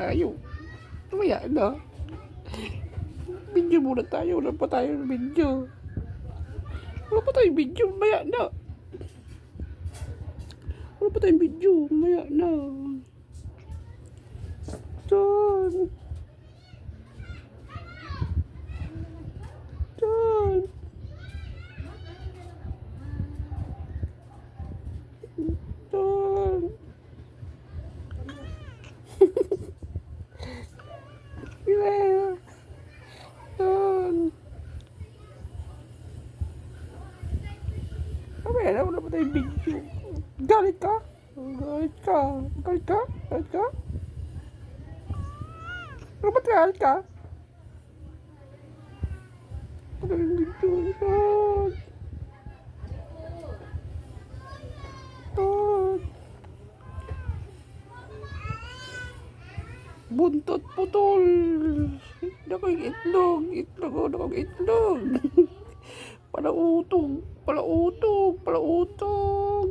tayo. Mamaya na. Video muna tayo. Wala pa tayo ng video. Wala pa tayong video. Mamaya na. Wala pa tayong video. Mamaya na. Dyan. Dyan. Dyan. Yeah. Dyan. Mamaya na. Wala pa tayong video. Galit ka? Galit ka? Galit ka? Galit ka? Ano ba't galit ka? Ano yung video? Buntot putol. Nakong itlog. Itlog o nakong itlog. Palautog. Palautog. Palautog.